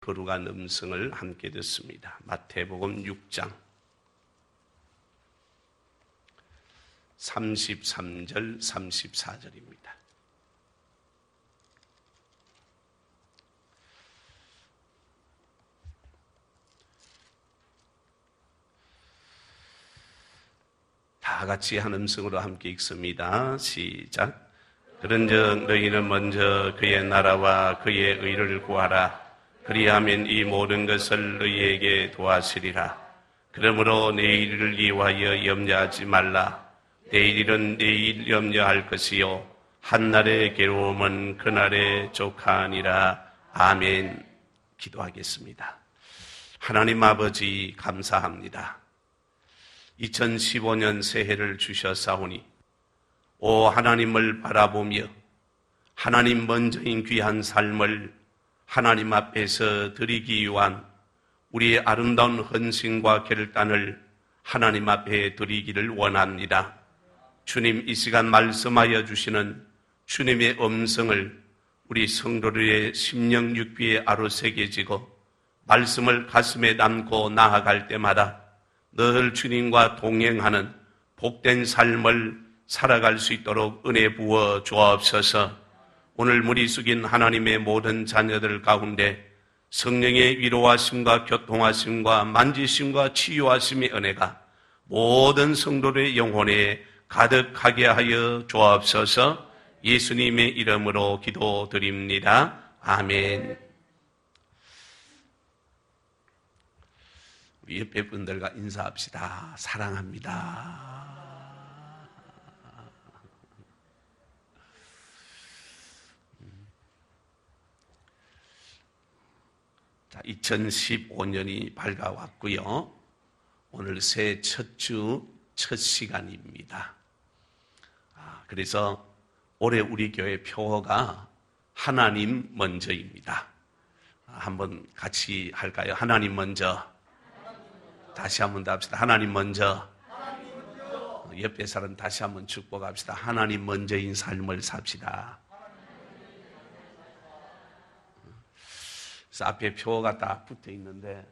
거룩한 음성을 함께 듣습니다. 마태복음 6장 33절 34절입니다. 다 같이 한 음성으로 함께 읽습니다. 시작. 그런즉 너희는 먼저 그의 나라와 그의 의를 구하라. 그리하면 이 모든 것을 너희에게 도와주리라. 그러므로 내일을 위하여 염려하지 말라. 내일은 내일 염려할 것이요 한날의 괴로움은 그날의 족하니라. 아멘. 기도하겠습니다. 하나님 아버지 감사합니다. 2015년 새해를 주셨사오니 오 하나님을 바라보며 하나님 먼저인 귀한 삶을 하나님 앞에서 드리기 위한 우리의 아름다운 헌신과 결단을 하나님 앞에 드리기를 원합니다. 주님, 이 시간 말씀하여 주시는 주님의 음성을 우리 성도들의 심령 육비에 아로새겨지고 말씀을 가슴에 담고 나아갈 때마다 늘 주님과 동행하는 복된 삶을 살아갈 수 있도록 은혜 부어 주옵소서. 오늘 무리 숙인 하나님의 모든 자녀들 가운데 성령의 위로하심과 교통하심과 만지심과 치유하심의 은혜가 모든 성도들의 영혼에 가득하게 하여 주옵소서. 예수님의 이름으로 기도드립니다. 아멘. 우리 옆에 분들과 인사합시다. 사랑합니다. 자, 2015년이 밝아왔고요. 오늘 새해 첫 주, 첫 시간입니다. 그래서 올해 우리 교회 표어가 하나님 먼저입니다. 한번 같이 할까요? 하나님 먼저. 다시 한번 더 합시다. 하나님 먼저. 옆에 사람 다시 한번 축복합시다. 하나님 먼저인 삶을 삽시다. 그래서 앞에 표가 딱 붙어 있는데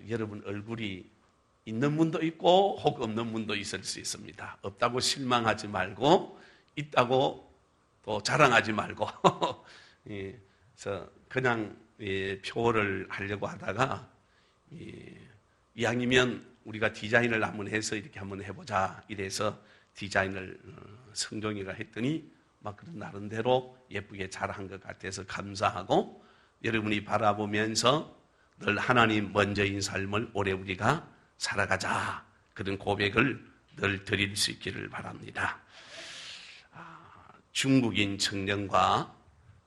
여러분 얼굴이 있는 분도 있고 혹 없는 분도 있을 수 있습니다. 없다고 실망하지 말고 있다고 또 자랑하지 말고 그래서 그냥 표를 하려고 하다가 이왕이면 우리가 디자인을 한번 해서 이렇게 한번 해보자 이래서 디자인을 성종이가 했더니 막 그런 나름대로 예쁘게 잘한 것 같아서 감사하고 여러분이 바라보면서 늘 하나님 먼저인 삶을 올해 우리가 살아가자 그런 고백을 늘 드릴 수 있기를 바랍니다. 중국인 청년과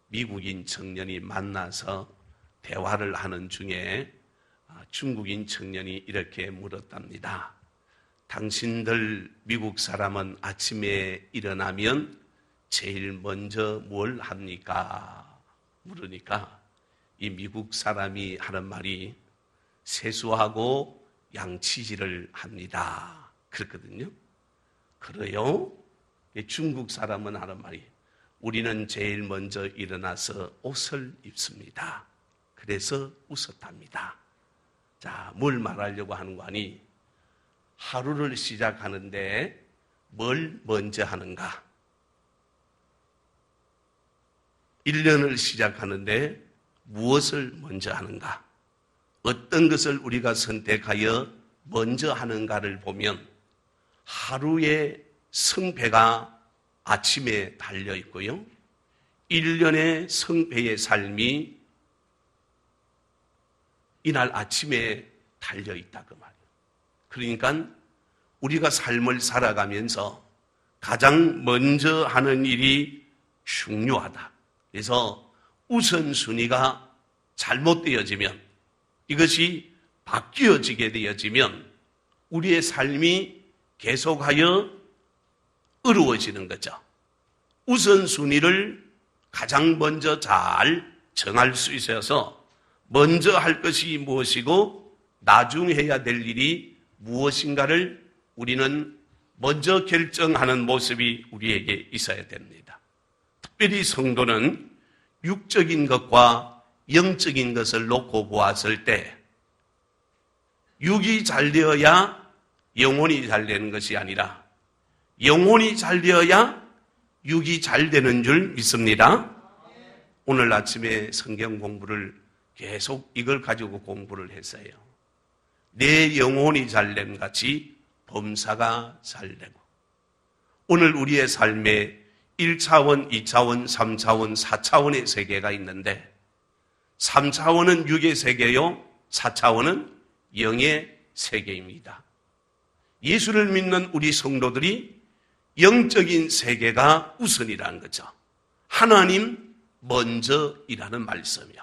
미국인 청년이 만나서 대화를 하는 중에 중국인 청년이 이렇게 물었답니다. 당신들 미국 사람은 아침에 일어나면 제일 먼저 뭘 합니까? 물으니까 이 미국 사람이 하는 말이 세수하고 양치질을 합니다. 그렇거든요. 그래요? 중국 사람은 하는 말이 우리는 제일 먼저 일어나서 옷을 입습니다. 그래서 웃었답니다. 자, 뭘 말하려고 하는 거 아니? 하루를 시작하는데 뭘 먼저 하는가? 1년을 시작하는데 무엇을 먼저 하는가? 어떤 것을 우리가 선택하여 먼저 하는가를 보면 하루의 성패가 아침에 달려 있고요. 1년의 성패의 삶이 이날 아침에 달려 있다 그 말이에요. 그러니까 우리가 삶을 살아가면서 가장 먼저 하는 일이 중요하다. 그래서 우선순위가 잘못되어지면 이것이 바뀌어지게 되어지면 우리의 삶이 계속하여 어려워지는 거죠. 우선순위를 가장 먼저 잘 정할 수 있어서 먼저 할 것이 무엇이고 나중에 해야 될 일이 무엇인가를 우리는 먼저 결정하는 모습이 우리에게 있어야 됩니다. 특별히 성도는 육적인 것과 영적인 것을 놓고 보았을 때 육이 잘 되어야 영혼이 잘 되는 것이 아니라 영혼이 잘 되어야 육이 잘 되는 줄 믿습니다. 오늘 아침에 성경 공부를 계속 이걸 가지고 공부를 했어요. 내 영혼이 잘됨 같이 범사가 잘되고, 오늘 우리의 삶에 1차원, 2차원, 3차원, 4차원의 세계가 있는데 3차원은 육의 세계요, 4차원은 영의 세계입니다. 예수를 믿는 우리 성도들이 영적인 세계가 우선이라는 거죠. 하나님 먼저이라는 말씀이요.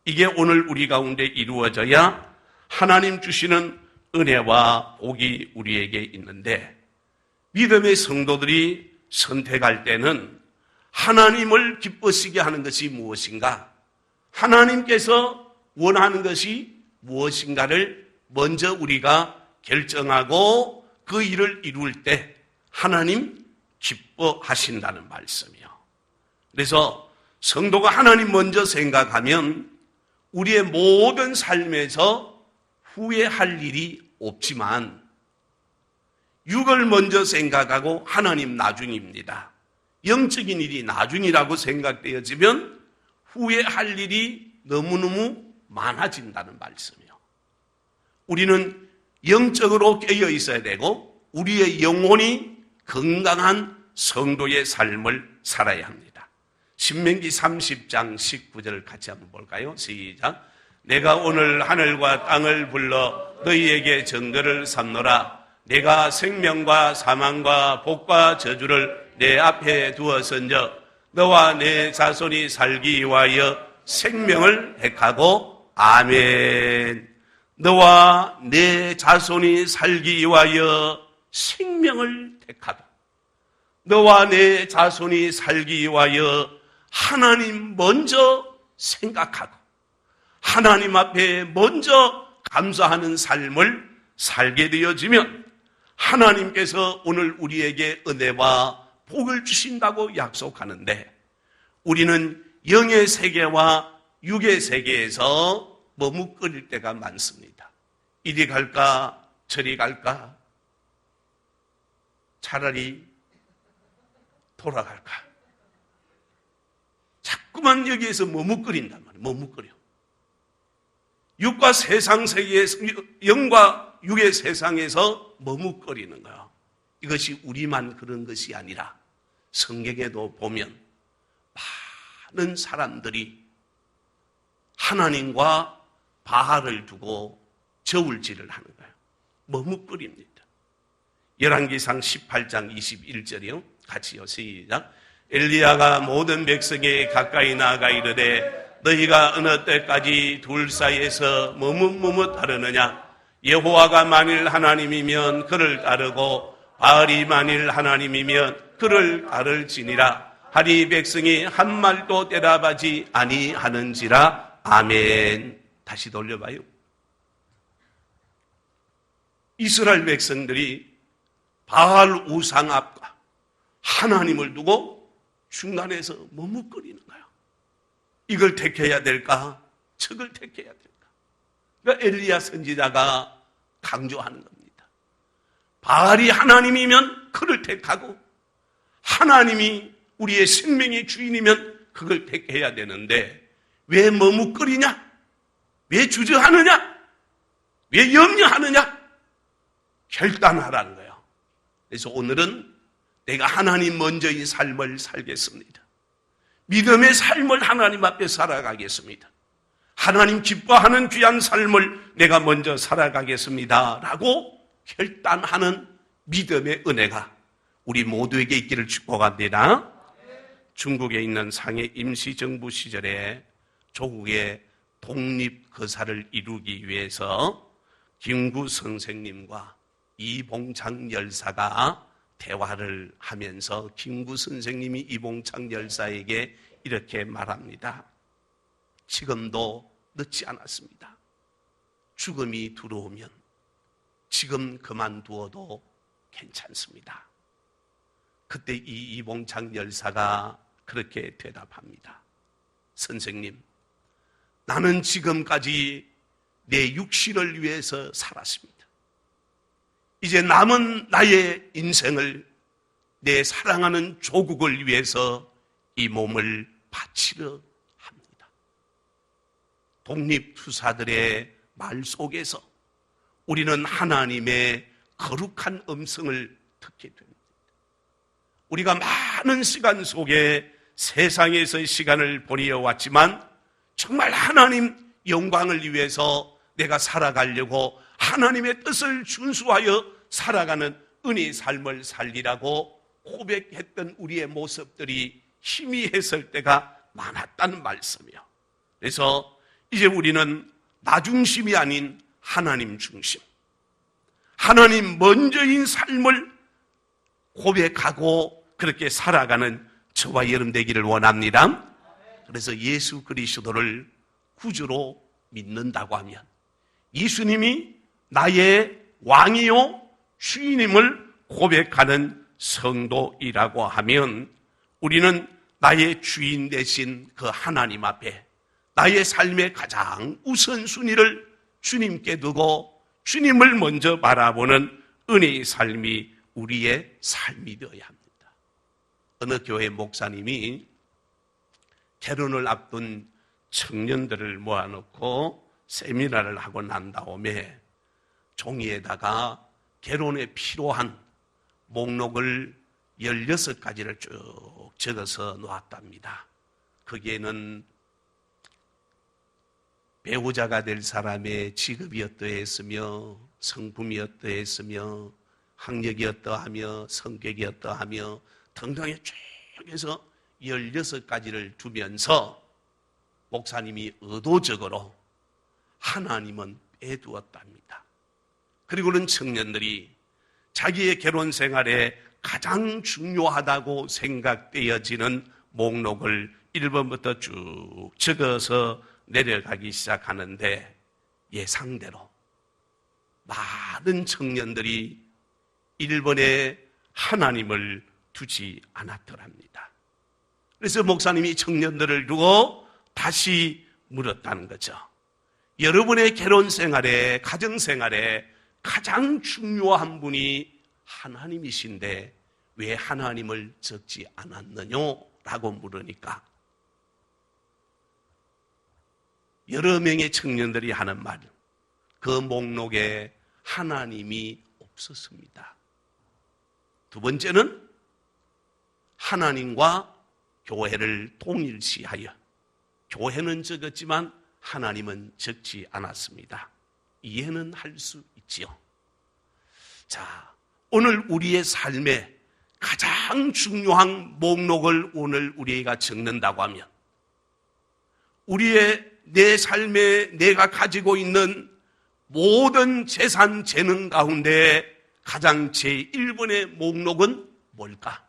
이게 오늘 우리 가운데 이루어져야 하나님 주시는 은혜와 복이 우리에게 있는데, 믿음의 성도들이 선택할 때는 하나님을 기쁘시게 하는 것이 무엇인가, 하나님께서 원하는 것이 무엇인가를 먼저 우리가 결정하고 그 일을 이룰 때 하나님 기뻐하신다는 말씀이요. 그래서 성도가 하나님 먼저 생각하면 우리의 모든 삶에서 후회할 일이 없지만, 육을 먼저 생각하고 하나님 나중입니다. 영적인 일이 나중이라고 생각되어지면 후회할 일이 너무너무 많아진다는 말씀이요. 우리는 영적으로 깨어 있어야 되고 우리의 영혼이 건강한 성도의 삶을 살아야 합니다. 신명기 30장 19절을 같이 한번 볼까요? 시작. 내가 오늘 하늘과 땅을 불러 너희에게 증거를 삼노라. 내가 생명과 사망과 복과 저주를 내 앞에 두었은즉 너와 내 자손이 살기 위하여 생명을 택하고, 아멘. 너와 내 자손이 살기 위하여 생명을 택하고, 너와 내 자손이 살기 위하여 하나님 먼저 생각하고 하나님 앞에 먼저 감사하는 삶을 살게 되어지면 하나님께서 오늘 우리에게 은혜와 복을 주신다고 약속하는데, 우리는 영의 세계와 육의 세계에서 머뭇거릴 때가 많습니다. 이리 갈까 저리 갈까, 차라리 돌아갈까, 자꾸만 여기에서 머뭇거린단 말이에요. 머뭇거려. 육과 세상 세계에서, 영과 육의 세상에서 머뭇거리는 거예요. 이것이 우리만 그런 것이 아니라 성경에도 보면 많은 사람들이 하나님과 바알을 두고 저울질을 하는 거예요. 머뭇거립니다. 열왕기상 18장 21절이요. 같이요. 시작. 엘리야가 모든 백성에 가까이 나아가 이르되 너희가 어느 때까지 둘 사이에서 머뭇머뭇하려느냐. 여호와가 만일 하나님이면 그를 따르고 바알이 만일 하나님이면 그를 따를지니라. 하리 백성이 한 말도 대답하지 아니하는지라. 아멘. 다시 돌려봐요. 이스라엘 백성들이 바알 우상 앞과 하나님을 두고 중간에서 머뭇거리는 거예요. 이걸 택해야 될까? 저걸 택해야 될까? 그러니까 엘리야 선지자가 강조하는 겁니다. 바알이 하나님이면 그를 택하고 하나님이 우리의 생명의 주인이면 그걸 택해야 되는데 왜 머뭇거리냐? 왜 주저하느냐? 왜 염려하느냐? 결단하라는 거예요. 그래서 오늘은 내가 하나님 먼저의 삶을 살겠습니다. 믿음의 삶을 하나님 앞에 살아가겠습니다. 하나님 기뻐하는 귀한 삶을 내가 먼저 살아가겠습니다 라고 결단하는 믿음의 은혜가 우리 모두에게 있기를 축복합니다. 중국에 있는 상해 임시정부 시절에 조국의 독립거사를 이루기 위해서 김구 선생님과 이봉창 열사가 대화를 하면서 김구 선생님이 이봉창 열사에게 이렇게 말합니다. 지금도 늦지 않았습니다. 죽음이 들어오면 지금 그만두어도 괜찮습니다. 그때 이 이봉창 열사가 그렇게 대답합니다. 선생님, 나는 지금까지 내 육신을 위해서 살았습니다. 이제 남은 나의 인생을 내 사랑하는 조국을 위해서 이 몸을 바치려 합니다. 독립투사들의 말 속에서 우리는 하나님의 거룩한 음성을 듣게 됩니다. 우리가 많은 시간 속에 세상에서의 시간을 보내어 왔지만 정말 하나님 영광을 위해서 내가 살아가려고 하나님의 뜻을 준수하여 살아가는 은혜의 삶을 살리라고 고백했던 우리의 모습들이 희미했을 때가 많았다는 말씀이요. 그래서 이제 우리는 나 중심이 아닌 하나님 중심, 하나님 먼저인 삶을 고백하고 그렇게 살아가는 저와 여러분 되기를 원합니다. 그래서 예수 그리스도를 구주로 믿는다고 하면, 예수님이 나의 왕이요 주인임을 고백하는 성도이라고 하면, 우리는 나의 주인 되신 그 하나님 앞에 나의 삶의 가장 우선순위를 주님께 두고 주님을 먼저 바라보는 은혜의 삶이 우리의 삶이 되어야 합니다. 어느 교회 목사님이 결혼을 앞둔 청년들을 모아놓고 세미나를 하고 난 다음에 종이에다가 결혼에 필요한 목록을 16가지를 쭉 적어서 놓았답니다. 거기에는 배우자가 될 사람의 직업이 어떠했으며, 성품이 어떠했으며, 학력이 어떠하며, 성격이 어떠하며 등등에 쭉 해서 16가지를 두면서 목사님이 의도적으로 하나님은 빼두었답니다. 그리고는 청년들이 자기의 결혼 생활에 가장 중요하다고 생각되어지는 목록을 1번부터 쭉 적어서 내려가기 시작하는데, 예상대로 많은 청년들이 1번에 하나님을 두지 않았더랍니다. 그래서 목사님이 청년들을 두고 다시 물었다는 거죠. 여러분의 결혼 생활에, 가정 생활에 가장 중요한 분이 하나님이신데 왜 하나님을 적지 않았느냐? 라고 물으니까 여러 명의 청년들이 하는 말, 그 목록에 하나님이 없었습니다. 두 번째는 하나님과 교회를 동일시하여, 교회는 적었지만 하나님은 적지 않았습니다. 이해는 할 수 있지요. 자, 오늘 우리의 삶에 가장 중요한 목록을 오늘 우리가 적는다고 하면, 내 삶에 내가 가지고 있는 모든 재산, 재능 가운데 가장 제1번의 목록은 뭘까?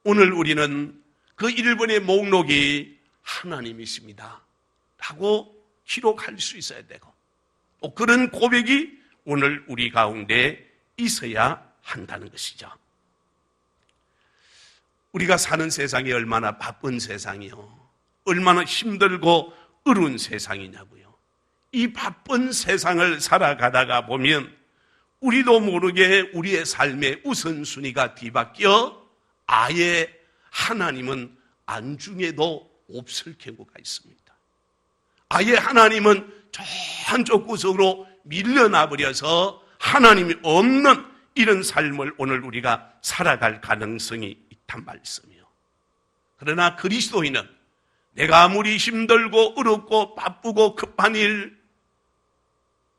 오늘 우리는 그 1번의 목록이 하나님이십니다 라고 기록할 수 있어야 되고, 또 그런 고백이 오늘 우리 가운데 있어야 한다는 것이죠. 우리가 사는 세상이 얼마나 바쁜 세상이요, 얼마나 힘들고 어려운 세상이냐고요. 이 바쁜 세상을 살아가다가 보면 우리도 모르게 우리의 삶의 우선순위가 뒤바뀌어 아예 하나님은 안중에도 없을 경우가 있습니다. 아예 하나님은 저 한쪽 구석으로 밀려나 버려서 하나님이 없는 이런 삶을 오늘 우리가 살아갈 가능성이 있단 말씀이요. 그러나 그리스도인은 내가 아무리 힘들고 어렵고 바쁘고 급한 일,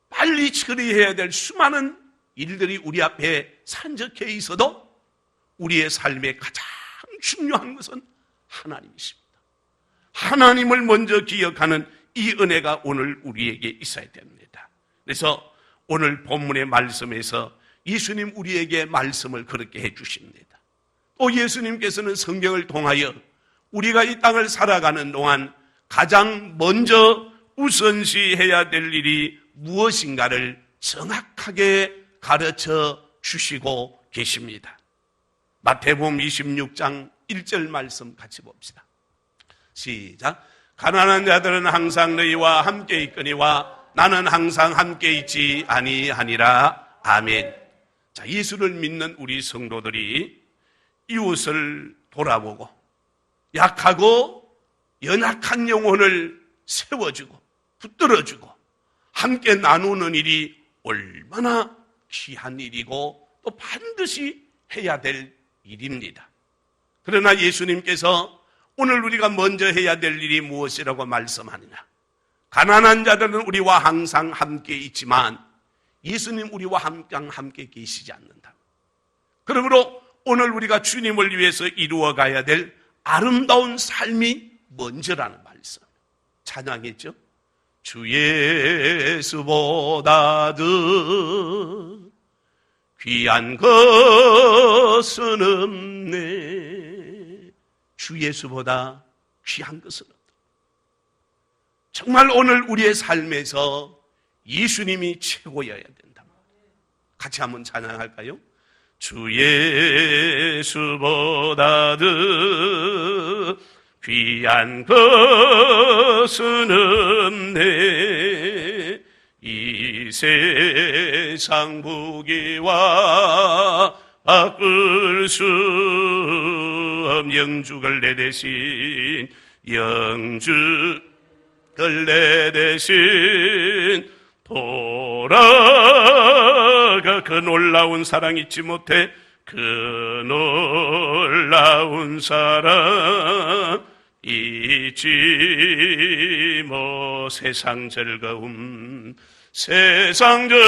빨리 처리해야 될 수많은 일들이 우리 앞에 산적해 있어도 우리의 삶의 가장 중요한 것은 하나님이십니다. 하나님을 먼저 기억하는 이 은혜가 오늘 우리에게 있어야 됩니다. 그래서 오늘 본문의 말씀에서 예수님 우리에게 말씀을 그렇게 해주십니다. 또 예수님께서는 성경을 통하여 우리가 이 땅을 살아가는 동안 가장 먼저 우선시해야 될 일이 무엇인가를 정확하게 가르쳐 주시고 계십니다. 마태복음 26장 1절 말씀 같이 봅시다. 시작. 가난한 자들은 항상 너희와 함께 있거니와 나는 항상 함께 있지 아니하니라. 아멘. 자, 예수를 믿는 우리 성도들이 이웃을 돌아보고 약하고 연약한 영혼을 세워주고 붙들어주고 함께 나누는 일이 얼마나 귀한 일이고 또 반드시 해야 될 일입니다. 그러나 예수님께서 오늘 우리가 먼저 해야 될 일이 무엇이라고 말씀하느냐? 가난한 자들은 우리와 항상 함께 있지만 예수님 우리와 항상 함께 계시지 않는다. 그러므로 오늘 우리가 주님을 위해서 이루어가야 될 아름다운 삶이 먼저라는 말씀. 찬양했죠? 주 예수보다 더 귀한 것은 없네. 주 예수보다 귀한 것은 없다. 정말 오늘 우리의 삶에서 예수님이 최고여야 된다. 같이 한번 찬양할까요? 주 예수보다 더 귀한 것은 없네. 이 세상 부귀와 바꿀 수 없는 영주걸 내 대신 영주걸 내 대신 돌아가 그 놀라운 사랑 잊지 못해 그 놀라운 사랑 잊지 뭐. 세상 즐거움 세상 즐거워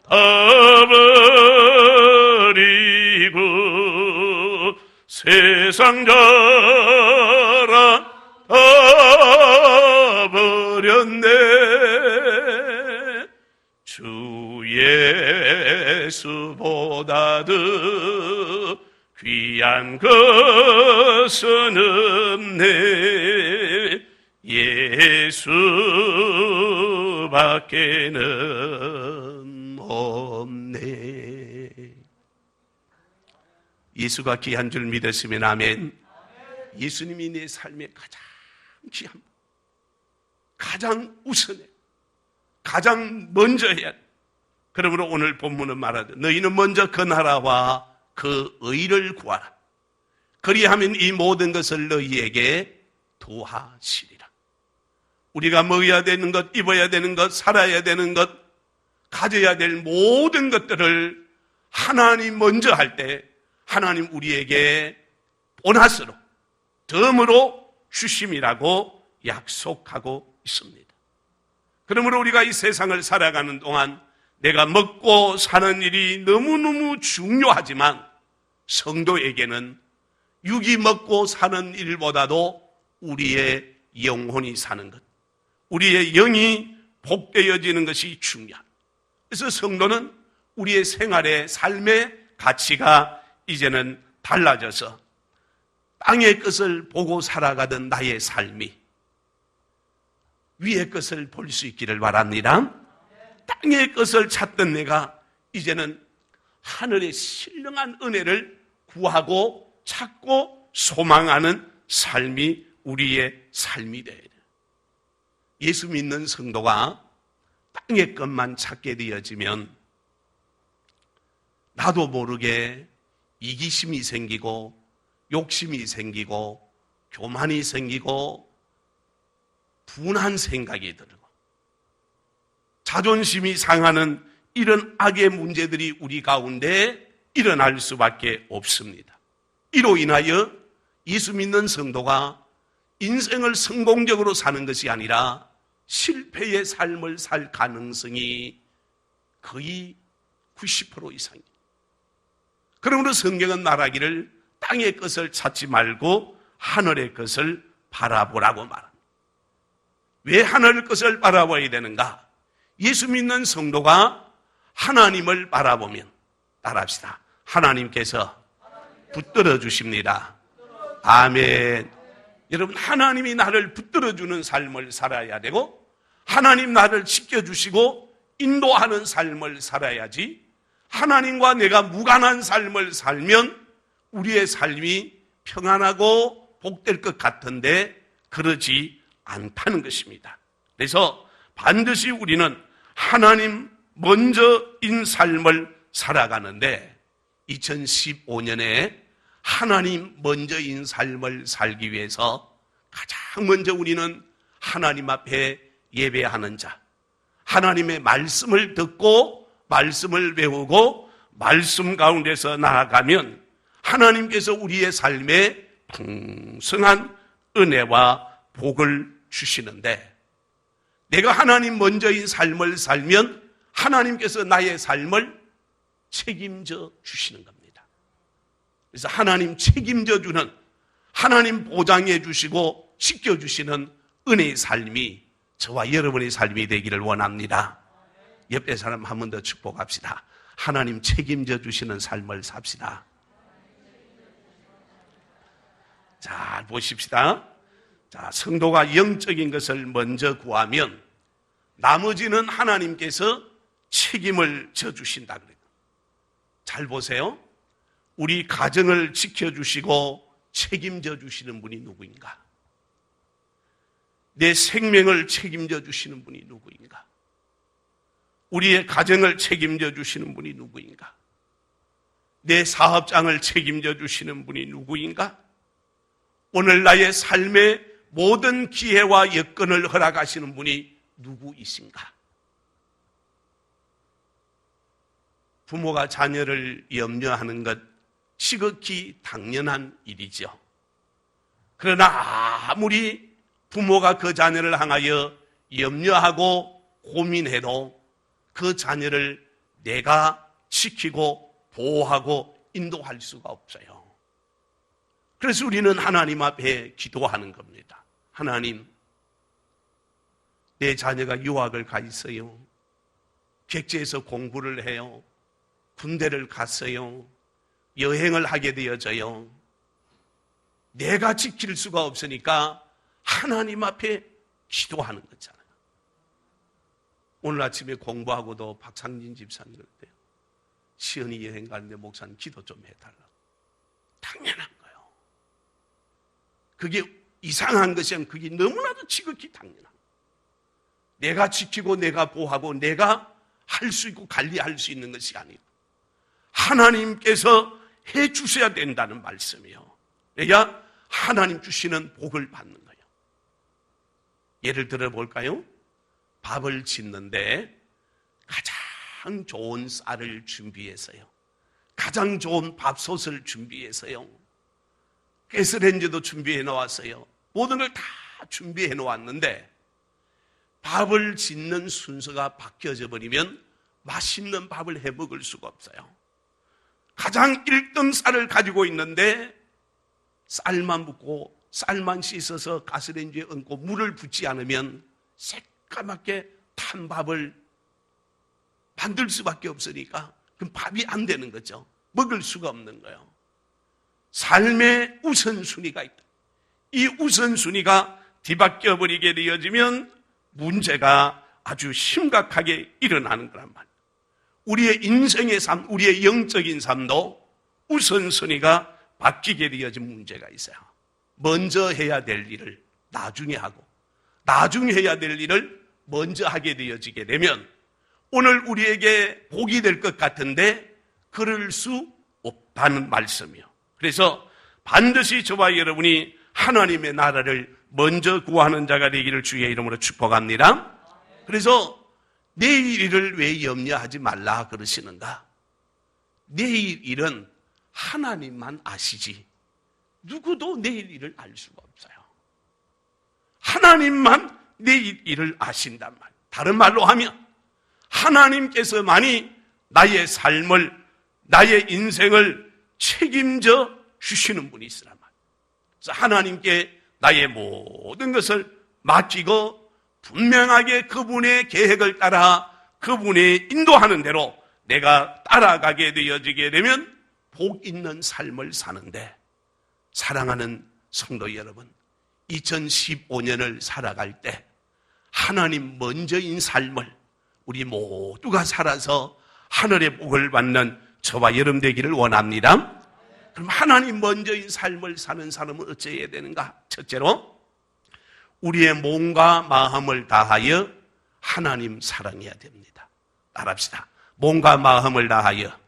다 버리고 세상 자랑 다 버렸네. 주 예수보다 더 귀한 것은 없네. 예수밖에는 없네. 예수가 귀한 줄 믿으시면 아멘. 예수님이 내 삶의 가장 귀한, 가장 우선해, 가장 먼저 해야 돼. 그러므로 오늘 본문은 말하되 너희는 먼저 그 나라와 그 의를 구하라. 그리하면 이 모든 것을 너희에게 더하시리라. 우리가 먹어야 되는 것, 입어야 되는 것, 살아야 되는 것, 가져야 될 모든 것들을 하나님 먼저 할 때 하나님 우리에게 보너스로 덤으로 주심이라고 약속하고 있습니다. 그러므로 우리가 이 세상을 살아가는 동안 내가 먹고 사는 일이 너무너무 중요하지만 성도에게는 육이 먹고 사는 일보다도 우리의 영혼이 사는 것, 우리의 영이 복되어지는 것이 중요합니다. 그래서 성도는 우리의 생활의 삶의 가치가 이제는 달라져서 땅의 것을 보고 살아가던 나의 삶이 위의 것을 볼 수 있기를 바랍니다. 땅의 것을 찾던 내가 이제는 하늘의 신령한 은혜를 구하고 찾고 소망하는 삶이 우리의 삶이 되어야 돼요. 예수 믿는 성도가 땅의 것만 찾게 되어지면 나도 모르게 이기심이 생기고 욕심이 생기고 교만이 생기고 분한 생각이 들고 자존심이 상하는 이런 악의 문제들이 우리 가운데 일어날 수밖에 없습니다. 이로 인하여 예수 믿는 성도가 인생을 성공적으로 사는 것이 아니라 실패의 삶을 살 가능성이 거의 90% 이상입니다. 그러므로 성경은 말하기를 땅의 것을 찾지 말고 하늘의 것을 바라보라고 말합니다. 왜 하늘의 것을 바라봐야 되는가? 예수 믿는 성도가 하나님을 바라보면, 따라합시다, 하나님께서 붙들어 주십니다. 아멘. 여러분, 하나님이 나를 붙들어주는 삶을 살아야 되고 하나님 나를 지켜주시고 인도하는 삶을 살아야지, 하나님과 내가 무관한 삶을 살면 우리의 삶이 평안하고 복될 것 같은데 그러지 않다는 것입니다. 그래서 반드시 우리는 하나님 먼저인 삶을 살아가는데 2015년에 하나님 먼저인 삶을 살기 위해서 가장 먼저 우리는 하나님 앞에 예배하는 자, 하나님의 말씀을 듣고 말씀을 배우고 말씀 가운데서 나아가면 하나님께서 우리의 삶에 풍성한 은혜와 복을 주시는데, 내가 하나님 먼저인 삶을 살면 하나님께서 나의 삶을 책임져 주시는 겁니다. 그래서 하나님 책임져 주는, 하나님 보장해 주시고 지켜주시는 은혜의 삶이 저와 여러분의 삶이 되기를 원합니다. 옆에 사람 한 번 더 축복합시다. 하나님 책임져 주시는 삶을 삽시다. 자, 보십시다. 자, 성도가 영적인 것을 먼저 구하면 나머지는 하나님께서 책임을 져주신다 그래요. 잘 보세요. 우리 가정을 지켜주시고 책임져 주시는 분이 누구인가? 내 생명을 책임져 주시는 분이 누구인가? 우리의 가정을 책임져 주시는 분이 누구인가? 내 사업장을 책임져 주시는 분이 누구인가? 오늘 나의 삶의 모든 기회와 여건을 허락하시는 분이 누구이신가? 부모가 자녀를 염려하는 것 지극히 당연한 일이죠. 그러나 아무리 부모가 그 자녀를 향하여 염려하고 고민해도 그 자녀를 내가 지키고 보호하고 인도할 수가 없어요. 그래서 우리는 하나님 앞에 기도하는 겁니다. 하나님, 내 자녀가 유학을 가 있어요. 객지에서 공부를 해요. 군대를 갔어요. 여행을 하게 되어져요. 내가 지킬 수가 없으니까 하나님 앞에 기도하는 거잖아요. 오늘 아침에 공부하고도 박상진 집사님 그랬대요. 시연이 여행 가는데 목사님 기도 좀 해달라고. 당연한 거예요. 그게 이상한 것이 아니라 그게 너무나도 지극히 당연한 거예요. 내가 지키고 내가 보호하고 내가 할 수 있고 관리할 수 있는 것이 아니고 하나님께서 해 주셔야 된다는 말씀이에요. 그래야 하나님 주시는 복을 받는 거예요. 예를 들어 볼까요? 밥을 짓는데 가장 좋은 쌀을 준비해서요. 가장 좋은 밥솥을 준비해서요. 가스레인지도 준비해 놓았어요. 모든 걸 다 준비해 놓았는데 밥을 짓는 순서가 바뀌어져 버리면 맛있는 밥을 해 먹을 수가 없어요. 가장 1등 쌀을 가지고 있는데 쌀만 붓고 쌀만 씻어서 가스레인지에 얹고 물을 붓지 않으면 새까맣게 탄 밥을 만들 수밖에 없으니까 그럼 밥이 안 되는 거죠. 먹을 수가 없는 거예요. 삶의 우선순위가 있다. 이 우선순위가 뒤바뀌어 버리게 되어지면 문제가 아주 심각하게 일어나는 거란 말이에요. 우리의 인생의 삶, 우리의 영적인 삶도 우선순위가 바뀌게 되어진 문제가 있어요. 먼저 해야 될 일을 나중에 하고 나중에 해야 될 일을 먼저 하게 되어지게 되면 오늘 우리에게 복이 될 것 같은데 그럴 수 없다는 말씀이요. 그래서 반드시 저와 여러분이 하나님의 나라를 먼저 구하는 자가 되기를 주의 이름으로 축복합니다. 그래서 내일 일을 왜 염려하지 말라 그러시는가? 내일 일은 하나님만 아시지 누구도 내일 일을 알 수가 없어요. 하나님만 내일 일을 아신단 말이에요. 다른 말로 하면 하나님께서만이 나의 삶을, 나의 인생을 책임져 주시는 분이시란 말이에요. 그래서 하나님께 나의 모든 것을 맡기고 분명하게 그분의 계획을 따라 그분의 인도하는 대로 내가 따라가게 되어지게 되면 복 있는 삶을 사는데, 사랑하는 성도 여러분, 2015년을 살아갈 때 하나님 먼저인 삶을 우리 모두가 살아서 하늘의 복을 받는 저와 여러분 되기를 원합니다. 그럼 하나님 먼저인 삶을 사는 사람은 어찌해야 되는가? 첫째로 우리의 몸과 마음을 다하여 하나님 사랑해야 됩니다. 따라합시다. 몸과 마음을 다하여,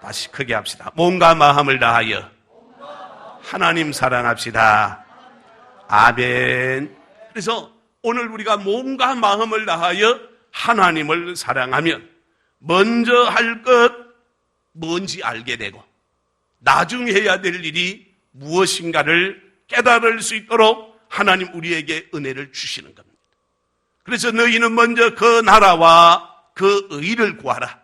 다시 크게 합시다. 몸과 마음을 다하여 하나님 사랑합시다. 아멘. 그래서 오늘 우리가 몸과 마음을 다하여 하나님을 사랑하면 먼저 할 것 뭔지 알게 되고 나중에 해야 될 일이 무엇인가를 깨달을 수 있도록 하나님 우리에게 은혜를 주시는 겁니다. 그래서 너희는 먼저 그 나라와 그 의를 구하라.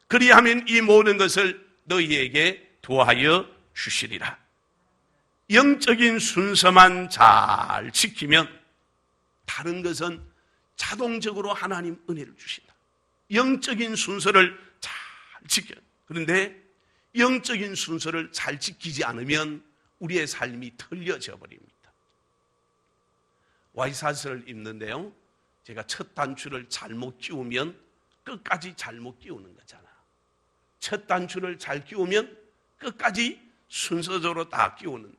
그리하면 이 모든 것을 너희에게 도하여 주시리라. 영적인 순서만 잘 지키면 다른 것은 자동적으로 하나님 은혜를 주신다. 영적인 순서를 잘 지켜요. 그런데 영적인 순서를 잘 지키지 않으면 우리의 삶이 틀려져 버립니다. 와이사스를 입는데요, 제가 첫 단추를 잘못 끼우면 끝까지 잘못 끼우는 거잖아요. 첫 단추를 잘 끼우면 끝까지 순서적으로 다 끼우는데,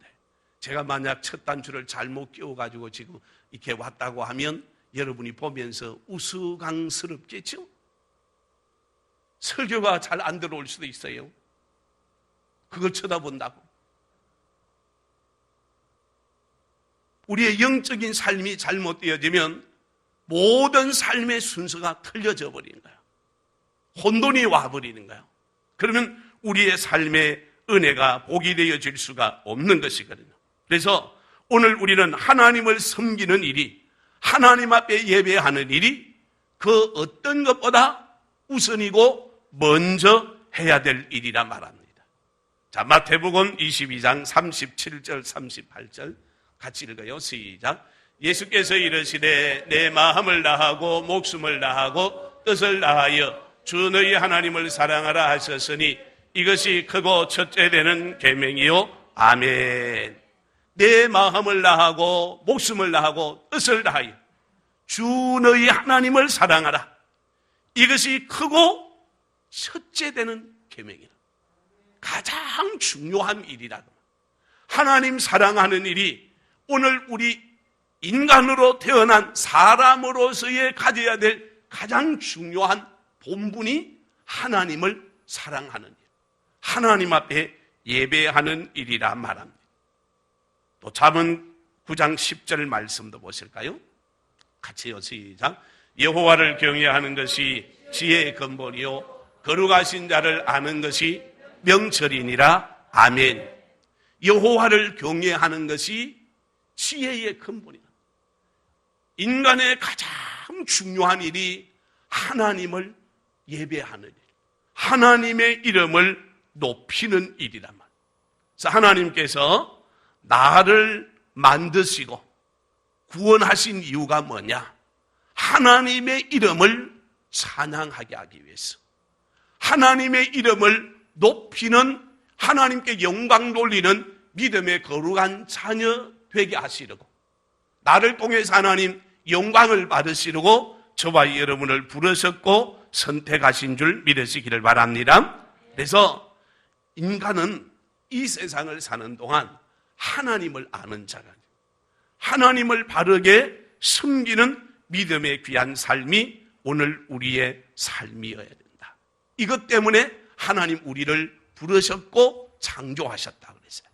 제가 만약 첫 단추를 잘못 끼워가지고 지금 이렇게 왔다고 하면 여러분이 보면서 우스꽝스럽겠죠? 설교가 잘 안 들어올 수도 있어요. 그걸 쳐다본다고. 우리의 영적인 삶이 잘못되어지면 모든 삶의 순서가 틀려져 버리는 거예요. 혼돈이 와버리는 거예요. 그러면 우리의 삶의 은혜가 복이 되어질 수가 없는 것이거든요. 그래서 오늘 우리는 하나님을 섬기는 일이, 하나님 앞에 예배하는 일이 그 어떤 것보다 우선이고 먼저 해야 될 일이라 말합니다. 자, 마태복음 22장 37절 38절 같이 읽어요. 시작. 예수께서 이르시되 내 마음을 다하고 목숨을 다하고 뜻을 다하여 주 너희 하나님을 사랑하라 하셨으니 이것이 크고 첫째 되는 계명이요. 아멘. 내 마음을 다하고 목숨을 다하고 뜻을 다하여 주 너희 하나님을 사랑하라. 이것이 크고 첫째 되는 계명이라. 가장 중요한 일이라고. 하나님 사랑하는 일이 오늘 우리 인간으로 태어난 사람으로서의 가져야 될 가장 중요한 본분이 하나님을 사랑하는 일, 하나님 앞에 예배하는 일이라 말합니다. 또 잠언 9장 10절 말씀도 보실까요? 같이요. 시작. 여호와를 경외하는 것이 지혜의 근본이요 거룩하신 자를 아는 것이 명철이니라. 아멘. 여호와를 경외하는 것이 지혜의 근본이다. 인간의 가장 중요한 일이 하나님을 예배하는 일, 하나님의 이름을 높이는 일이란 말이에요. 그래서 하나님께서 나를 만드시고 구원하신 이유가 뭐냐? 하나님의 이름을 찬양하게 하기 위해서, 하나님의 이름을 높이는, 하나님께 영광 돌리는 믿음의 거룩한 자녀 되게 하시려고, 나를 통해서 하나님 영광을 받으시려고 저와 여러분을 부르셨고 선택하신 줄 믿으시기를 바랍니다. 그래서 인간은 이 세상을 사는 동안 하나님을 아는 자가, 하나님을 바르게 섬기는 믿음의 귀한 삶이 오늘 우리의 삶이어야 된다. 이것 때문에 하나님 우리를 부르셨고 창조하셨다 그랬어요.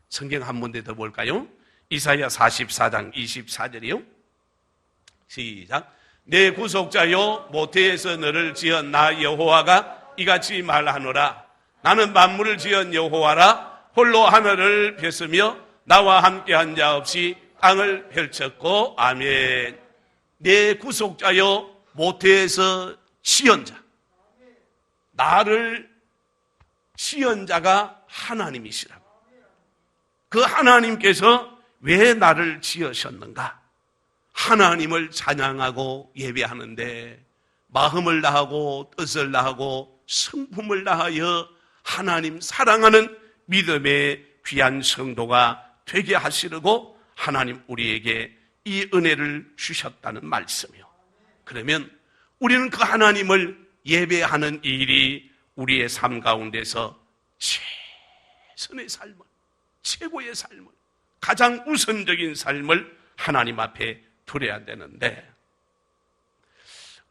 성경 한 문제 더 볼까요? 이사야 44장 24절이요. 시작. 내 구속자여 모태에서 너를 지은 나 여호와가 이같이 말하노라. 나는 만물을 지은 여호와라. 홀로 하늘을 폈으며 나와 함께한 자 없이 땅을 펼쳤고. 아멘. 내 구속자여 모태에서 지은 자, 나를 지은 자가 하나님이시라고. 그 하나님께서 왜 나를 지으셨는가? 하나님을 찬양하고 예배하는데 마음을 다하고 뜻을 다하고 성품을 다하여 하나님 사랑하는 믿음의 귀한 성도가 되게 하시려고 하나님 우리에게 이 은혜를 주셨다는 말씀이요. 그러면 우리는 그 하나님을 예배하는 일이 우리의 삶 가운데서 최선의 삶을, 최고의 삶을, 가장 우선적인 삶을 하나님 앞에 드려야 되는데,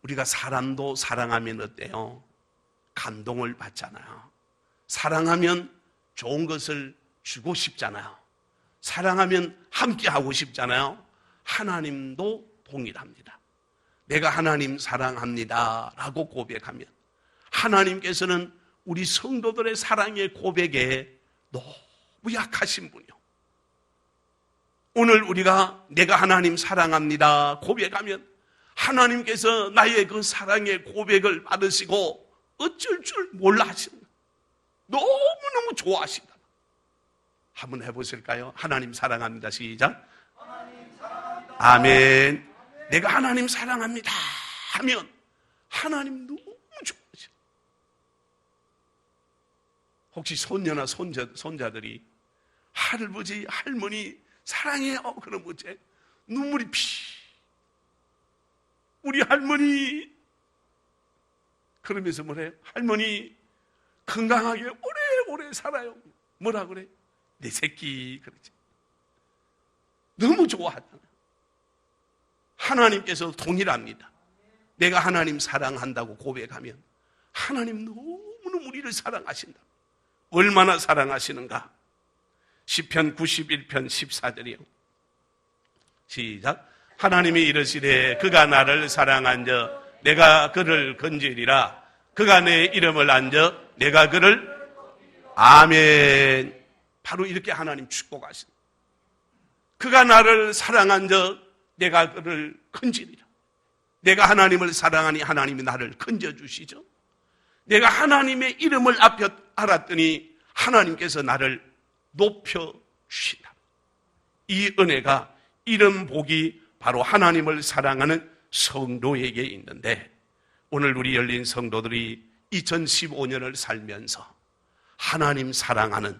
우리가 사람도 사랑하면 어때요? 감동을 받잖아요. 사랑하면 좋은 것을 주고 싶잖아요. 사랑하면 함께하고 싶잖아요. 하나님도 동일합니다. 내가 하나님 사랑합니다 라고 고백하면 하나님께서는 우리 성도들의 사랑의 고백에 너무 약하신 분이요, 오늘 우리가 내가 하나님 사랑합니다 고백하면 하나님께서 나의 그 사랑의 고백을 받으시고 어쩔 줄 몰라 하시는, 너무너무 좋아하신다. 한번 해보실까요? 하나님 사랑합니다. 시작. 하나님 사랑합니다. 아멘. 내가 하나님 사랑합니다 하면 하나님 너무 좋아하셔. 혹시 손녀나 손자들이 할아버지 할머니 사랑해요 그럼 어째 눈물이 우리 할머니 그러면서 뭐래요? 할머니 건강하게 오래오래 살아요. 뭐라 그래? 내 새끼 그러지. 너무 좋아하잖아요. 하나님께서 동일합니다. 내가 하나님 사랑한다고 고백하면 하나님 너무너무 우리를 사랑하신다. 얼마나 사랑하시는가? 시편 91편 14절이요. 시작. 하나님이 이르시되 그가 나를 사랑한저 내가 그를 건지리라. 그가 내 이름을 안저 내가 그를 아멘. 바로 이렇게 하나님 축복하십니다. 그가 나를 사랑한저 내가 그를 건지리라. 내가 하나님을 사랑하니 하나님이 나를 건져주시죠. 내가 하나님의 이름을 알았더니 하나님께서 나를 높여주신다. 이 은혜가, 이런 복이 바로 하나님을 사랑하는 성도에게 있는데, 오늘 우리 열린 성도들이 2015년을 살면서 하나님 사랑하는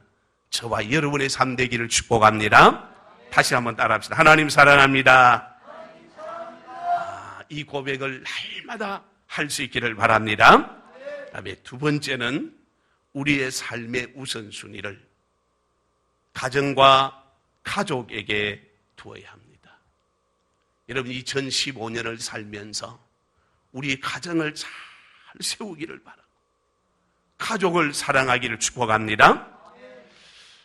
저와 여러분의 삶 되기를 축복합니다. 다시 한번 따라합시다. 하나님 사랑합니다. 이 고백을 날마다 할 수 있기를 바랍니다. 그다음에 두 번째는 우리의 삶의 우선순위를 가정과 가족에게 두어야 합니다. 여러분 2015년을 살면서 우리 가정을 잘 세우기를 바라고 가족을 사랑하기를 축복합니다.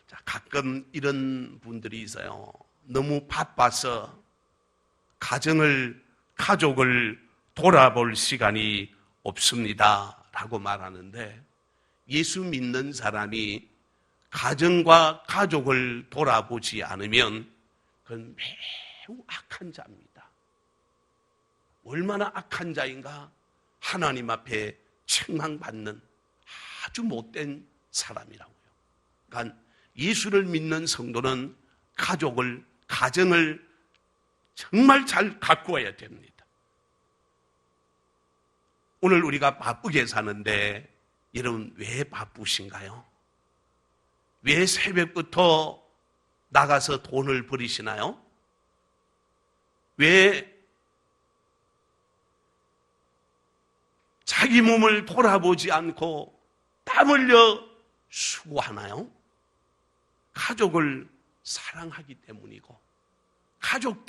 자, 가끔 이런 분들이 있어요. 너무 바빠서 가족을 돌아볼 시간이 없습니다 라고 말하는데, 예수 믿는 사람이 가정과 가족을 돌아보지 않으면 그건 매우 악한 자입니다. 얼마나 악한 자인가? 하나님 앞에 책망받는 아주 못된 사람이라고요. 그러니까 예수를 믿는 성도는 가정을 정말 잘 가꾸어야 됩니다. 오늘 우리가 바쁘게 사는데 여러분 왜 바쁘신가요? 왜 새벽부터 나가서 돈을 버리시나요? 왜 자기 몸을 돌아보지 않고 땀 흘려 수고하나요? 가족을 사랑하기 때문이고, 가정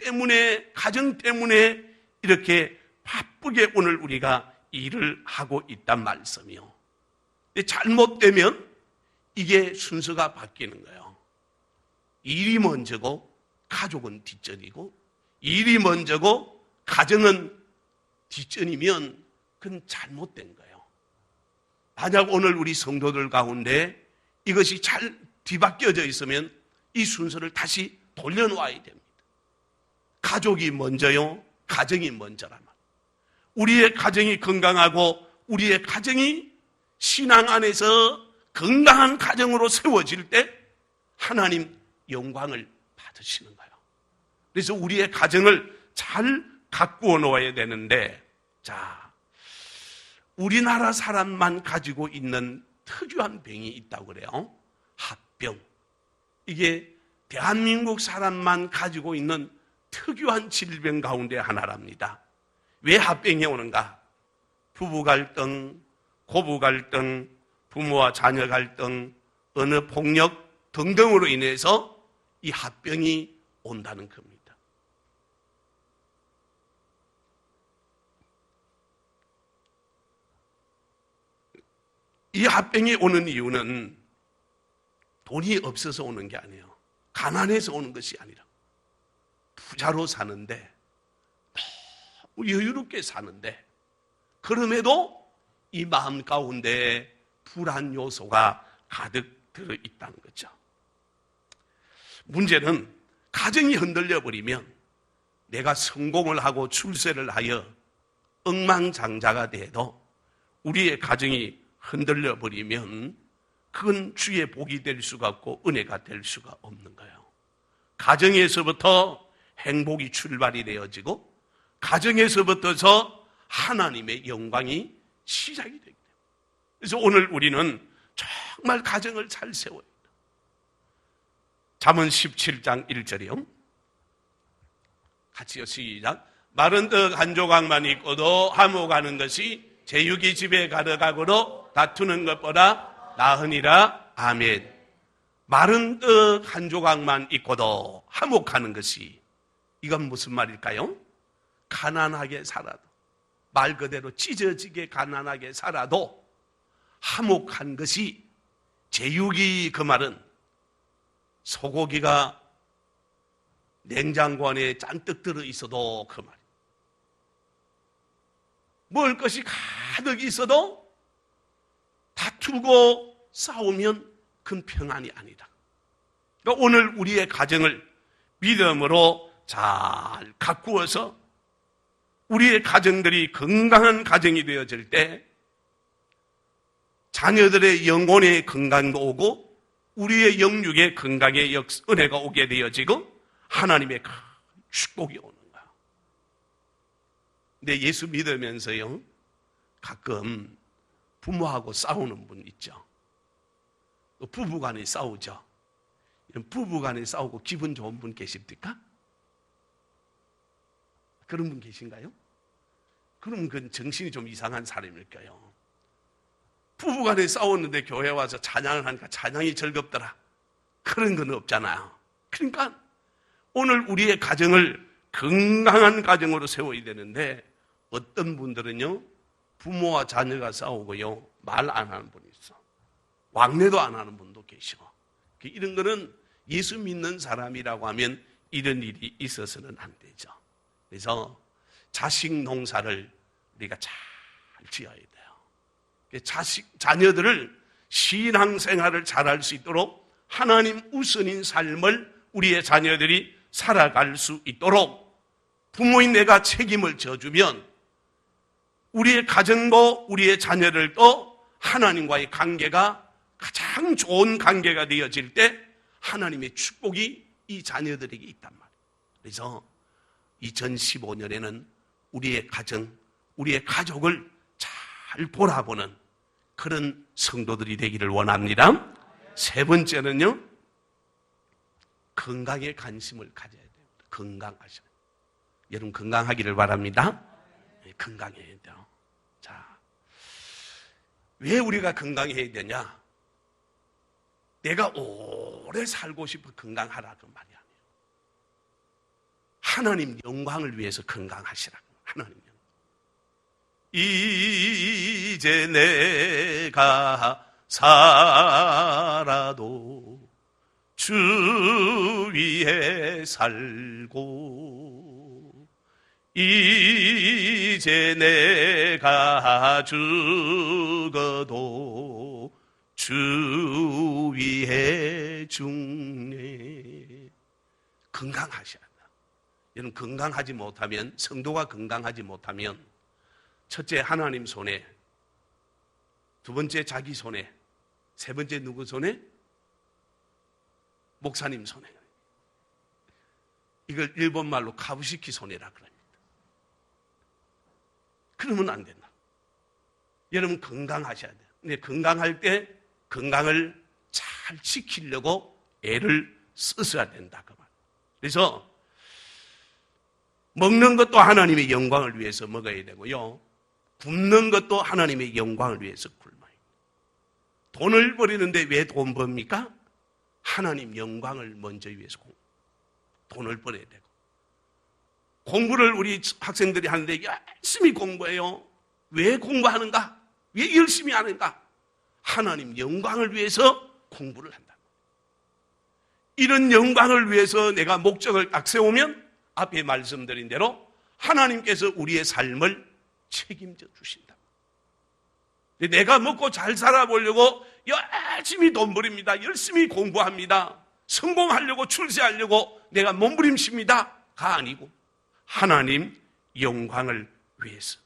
때문에 이렇게 바쁘게 오늘 우리가 일을 하고 있단 말씀이요. 잘못되면 이게 순서가 바뀌는 거예요. 일이 먼저고 가족은 뒷전이고, 일이 먼저고 가정은 뒷전이면 그건 잘못된 거예요. 만약 오늘 우리 성도들 가운데 이것이 잘 뒤바뀌어져 있으면 이 순서를 다시 돌려놓아야 됩니다. 가족이 먼저요, 가정이 먼저란 말이에요. 우리의 가정이 건강하고 우리의 가정이 신앙 안에서 건강한 가정으로 세워질 때 하나님 영광을 받으시는 거예요. 그래서 우리의 가정을 잘 가꾸어 놓아야 되는데, 자, 우리나라 사람만 가지고 있는 특유한 병이 있다고 그래요. 합병. 이게 대한민국 사람만 가지고 있는 특유한 질병 가운데 하나랍니다. 왜 합병이 오는가? 부부 갈등, 고부 갈등, 부모와 자녀 갈등, 언어 폭력, 등등으로 인해서 이 합병이 온다는 겁니다. 이 합병이 오는 이유는 돈이 없어서 오는 게 아니에요. 가난해서 오는 것이 아니라 부자로 사는데 너무 여유롭게 사는데 그럼에도 이 마음 가운데 불안 요소가 가득 들어있다는 거죠. 문제는 가정이 흔들려 버리면 내가 성공을 하고 출세를 하여 억만장자가 돼도 우리의 가정이 흔들려 버리면 그건 주의 복이 될 수가 없고 은혜가 될 수가 없는 거예요. 가정에서부터 행복이 출발이 되어지고 가정에서부터서 하나님의 영광이 시작이 되기 때문에 그래서 오늘 우리는 정말 가정을 잘 세워야 합니다. 잠언 17장 1절이요. 같이요. 시작. 마른 떡 한 조각만 있고도 화목하는 것이 제육이 집에 가득하고도 다투는 것보다 나으니라. 아멘. 마른 떡 한 조각만 있고도 화목하는 것이 이건 무슨 말일까요? 가난하게 살아도 말 그대로 찢어지게 가난하게 살아도 화목한 것이 제육이 그 말은 소고기가 냉장고 안에 잔뜩 들어있어도 그 말이에요. 먹을 것이 가득 있어도 다투고 싸우면 그건 평안이 아니다. 그러니까 오늘 우리의 가정을 믿음으로 잘 가꾸어서 우리의 가정들이 건강한 가정이 되어질 때 자녀들의 영혼의 건강도 오고 우리의 영육의 건강의 은혜가 오게 되어지고 하나님의 큰 축복이 오는 거야. 근데 예수 믿으면서요 가끔 부모하고 싸우는 분 있죠. 부부간에 싸우죠. 부부간에 싸우고 기분 좋은 분 계십니까? 그런 분 계신가요? 그럼 그건 정신이 좀 이상한 사람일까요? 부부간에 싸웠는데 교회 와서 찬양을 하니까 찬양이 즐겁더라. 그런 건 없잖아요. 그러니까 오늘 우리의 가정을 건강한 가정으로 세워야 되는데 어떤 분들은요 부모와 자녀가 싸우고요 말 안 하는 분이 있어. 왕래도 안 하는 분도 계시고 이런 거는 예수 믿는 사람이라고 하면 이런 일이 있어서는 안 되죠. 그래서 자식 농사를 우리가 잘 지어야 돼요. 자녀들을 신앙생활을 잘할 수 있도록 하나님 우선인 삶을 우리의 자녀들이 살아갈 수 있도록 부모인 내가 책임을 져주면 우리의 가정도 우리의 자녀들도 하나님과의 관계가 가장 좋은 관계가 되어질 때 하나님의 축복이 이 자녀들에게 있단 말이에요. 그래서 2015년에는 우리의 가정, 우리의 가족을 잘 돌아보는 그런 성도들이 되기를 원합니다. 세 번째는요, 건강에 관심을 가져야 됩니다. 건강하셔야 돼요. 여러분 건강하기를 바랍니다. 건강해야 돼요. 자, 왜 우리가 건강해야 되냐? 내가 오래 살고 싶어 건강하라 그 말이 아니에요. 하나님 영광을 위해서 건강하시라고. 하나님 영광. 이제 내가 살아도 주 위에 살고 이제 내가 죽어도 주 위에 죽네. 건강하셔야 돼요. 여러분 건강하지 못하면, 성도가 건강하지 못하면 첫째 하나님 손에, 두 번째 자기 손에, 세 번째 누구 손에? 목사님 손에. 이걸 일본말로 카부시키 손해라 그럽니다. 그러면 안 된다. 여러분 건강하셔야 돼요. 근데 건강할 때 건강을 잘 지키려고 애를 써야 된다 그 말. 그래서 먹는 것도 하나님의 영광을 위해서 먹어야 되고요. 굶는 것도 하나님의 영광을 위해서 굶어요. 돈을 버리는데 왜 돈 법니까? 하나님 영광을 먼저 위해서 돈을 벌어야 되고, 공부를 우리 학생들이 하는데 열심히 공부해요. 왜 공부하는가? 왜 열심히 하는가? 하나님 영광을 위해서 공부를 한다. 이런 영광을 위해서 내가 목적을 딱 세우면 앞에 말씀드린 대로 하나님께서 우리의 삶을 책임져 주신다. 내가 먹고 잘 살아보려고 열심히 돈 벌입니다. 열심히 공부합니다. 성공하려고 출세하려고 내가 몸부림칩니다가 아니고 하나님 영광을 위해서,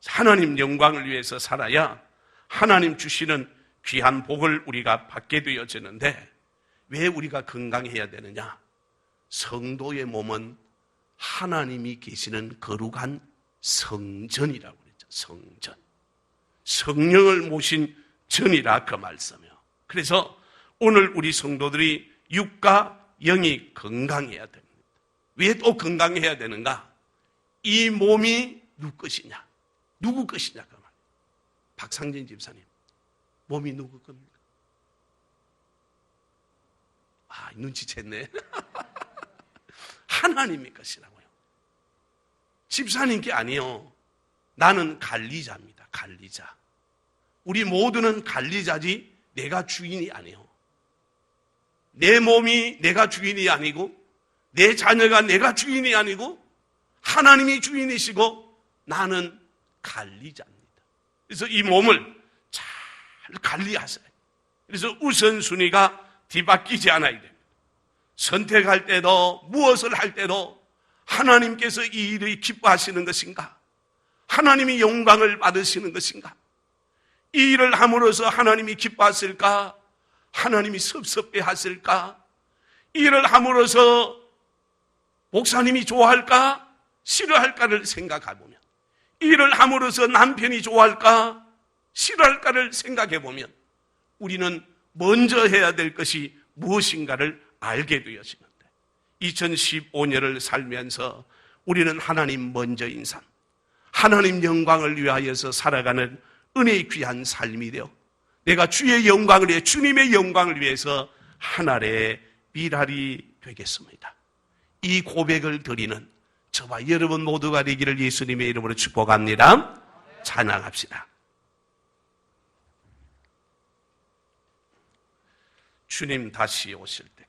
하나님 영광을 위해서 살아야 하나님 주시는 귀한 복을 우리가 받게 되어지는데, 왜 우리가 건강해야 되느냐? 성도의 몸은 하나님이 계시는 거룩한 성전이라고 그랬죠. 성전. 성령을 모신 전이라 그 말씀이요. 그래서 오늘 우리 성도들이 육과 영이 건강해야 됩니다. 왜 또 건강해야 되는가? 이 몸이 누구 것이냐? 누구 것이냐? 그 말. 박상진 집사님, 몸이 누구 겁니까? 아, 눈치챘네. 하나님의 것이라고요. 집사님께 아니요. 나는 관리자입니다. 관리자. 우리 모두는 관리자지 내가 주인이 아니요. 내 몸이 내가 주인이 아니고, 내 자녀가 내가 주인이 아니고, 하나님이 주인이시고 나는 관리자입니다. 그래서 이 몸을 잘 관리하세요. 그래서 우선순위가 뒤바뀌지 않아야 됩니다. 선택할 때도, 무엇을 할 때도 하나님께서 이 일을 기뻐하시는 것인가? 하나님이 영광을 받으시는 것인가? 이 일을 함으로써 하나님이 기뻐하실까? 하나님이 섭섭해 하실까? 이 일을 함으로써 목사님이 좋아할까? 싫어할까를 생각해보면, 이 일을 함으로써 남편이 좋아할까? 싫어할까를 생각해보면 우리는 먼저 해야 될 것이 무엇인가를 알게 되어지는데, 2015년을 살면서 우리는 하나님 먼저인 삶, 하나님 영광을 위하여서 살아가는 은혜의 귀한 삶이 되어 내가 주의 영광을 위해, 주님의 영광을 위해서 하늘의 미랄이 되겠습니다. 이 고백을 드리는 저와 여러분 모두가 되기를 예수님의 이름으로 축복합니다. 찬양합시다. 주님 다시 오실 때